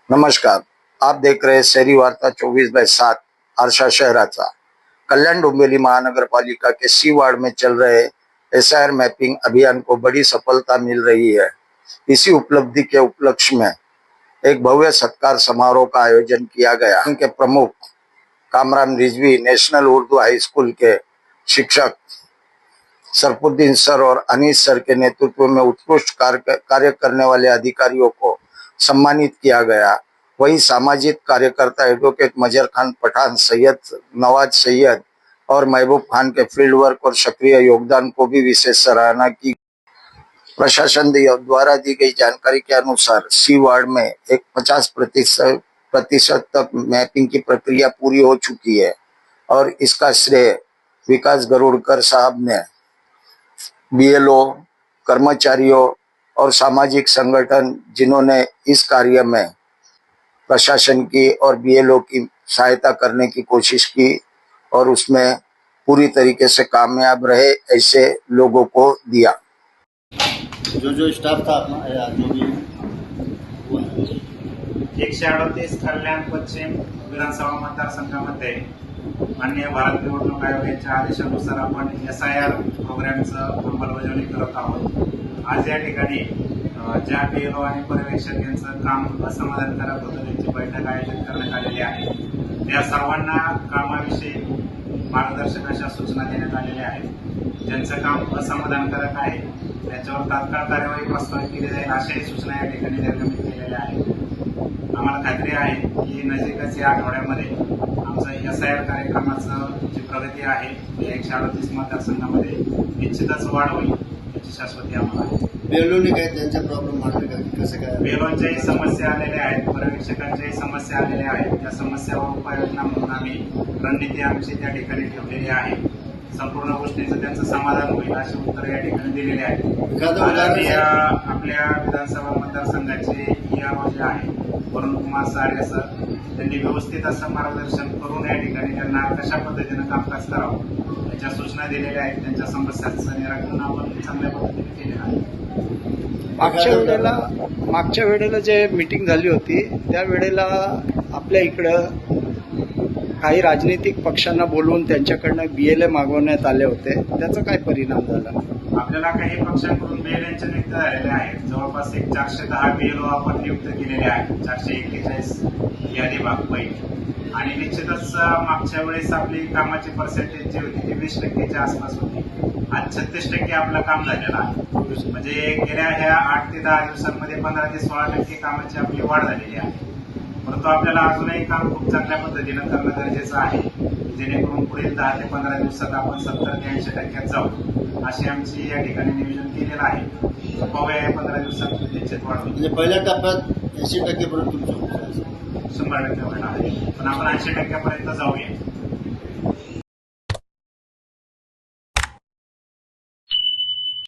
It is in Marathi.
नमस्कार, आप देख रहे हैं शहरी वार्ता 24/7 आरशा शहराचा। कल्याण डोंबिवली महानगरपालिका के सी वार्ड में चल रहे एसआईआर मैपिंग अभियान को बड़ी सफलता मिल रही है। इसी उपलब्धि के उपलक्ष्य में एक भव्य सत्कार समारोह का आयोजन किया गया। इनके प्रमुख कामरान रिजवी नेशनल उर्दू हाई स्कूल के शिक्षक सरफुद्दीन सर और अनीस सर के नेतृत्व में उत्कृष्ट कार्य करने वाले अधिकारियों को सम्मानित किया गया। वहीं सामाजिक कार्यकर्ता एडवोकेट मजर खान पठान, सैयद नवाज सैयद और महबूब खान के फील्ड वर्क और सक्रिय योगदान को भी विशेष सराहना की। प्रशासन द्वारा दी गई जानकारी के अनुसार सी वार्ड में एक 50% तक मैपिंग की प्रक्रिया पूरी हो चुकी है और इसका श्रेय विकास गरुड़कर साहब ने बीएलओ, कर्मचारियों और सामाजिक संगठन जिन्होंने इस कार्य में प्रशासन की और बीएलओ की सहायता करने की कोशिश की और उसमें पूरी तरीके से कामयाब रहे, ऐसे लोगों को दिया। जो स्टाफ था अपना जो भी 138 कल्याण पश्चिम विधानसभा मतदारसंघामध्ये माननीय भारत निवडणूक आयोगाच्या आदेशानुसार आपण एसआयआर प्रोग्रामचं अंमलबजावणी करत आहोत। आज या ठिकाणी ज्या बीएलओ आणि पर्यवेक्षक यांचं काम असमाधानकारक होतं त्यांची बैठक आयोजित करण्यात आलेली आहे। त्या सर्वांना कामाविषयी मार्गदर्शक अशा सूचना देण्यात आलेल्या आहेत। ज्यांचं काम असमाधानकारक आहे त्याच्यावर तात्काळ कार्यवाही प्रस्तावित केली जाईल अशाही सूचना या ठिकाणी निर्गमित केलेल्या आहेत। आम्हाला खात्री आहे की नजीकच या आठवड्यामध्ये आमचं एसआयआर कार्यक्रमाचं जी प्रगती आहे या 138 मतदारसंघामध्ये निश्चितच वाढ होईल याची शाश्वती आम्हाला आहे। बेलोनी काय त्यांचा प्रॉब्लेम मांडले का कसं काय बेलोंच्याही समस्या आलेल्या आहेत, पर्यवेक्षकांच्याही समस्या आलेल्या आहेत। त्या समस्यावर उपाययोजना म्हणून आम्ही रणनीती आमची त्या ठिकाणी ठेवलेली आहे। संपूर्ण गोष्टींचं त्यांचं समाधान होईल अशी उत्तर या ठिकाणी दिलेली आहेत। आपल्या विधानसभा मतदारसंघाचे ईआरओ जे आहे वरुण कुमार सारे सर त्यांनी व्यवस्थित असं मार्गदर्शन करून या ठिकाणी त्यांना कशा पद्धतीनं कामकाज करावं याच्या सूचना दिलेल्या आहेत। त्यांच्या समस्यांचं निराकरण आपण चांगल्या पद्धतीने केलेलं आहे। मागच्या वेळेला जे मीटिंग झाली होती त्या वेळेला आपल्या इकडं काही राजनीतिक पक्षांना बोलवून त्यांच्याकडनं बीएलए मागवण्यात आले होते, त्याचा काय परिणाम झाला? आपल्याला काही पक्षांकडून बीएलएच्या नियुक्त झालेल्या आहेत। जवळपास 410 बीएलओ आपण नियुक्त केलेले आहेत, 441 यादी भाग पैकी। आणि निश्चितच मागच्या वेळेस आपली कामाची पर्सेंटेज जी होती ती 20% आसपास होती। आज 36% आपलं काम झालेलं आहे। म्हणजे गेल्या ह्या 8 ते 10 दिवसांमध्ये 15 ते 16% कामाची आपली वाढ झालेली आहे। परंतु आपल्याला अजूनही काम खूप चांगल्या पद्धतीनं करणं गरजेचं आहे, जेणेकरून पुढील 10 ते 15 दिवसात आपण 70 ते 80% जाऊ अशी आमची या ठिकाणी नियोजन केलेलं आहे। पाहूया या 15 दिवसात निश्चित वाढ होईल। म्हणजे पहिल्या टप्प्यात 80% पर्यंत तुमचं 100% होणार आहे, पण आपण 80% पर्यंत जाऊया।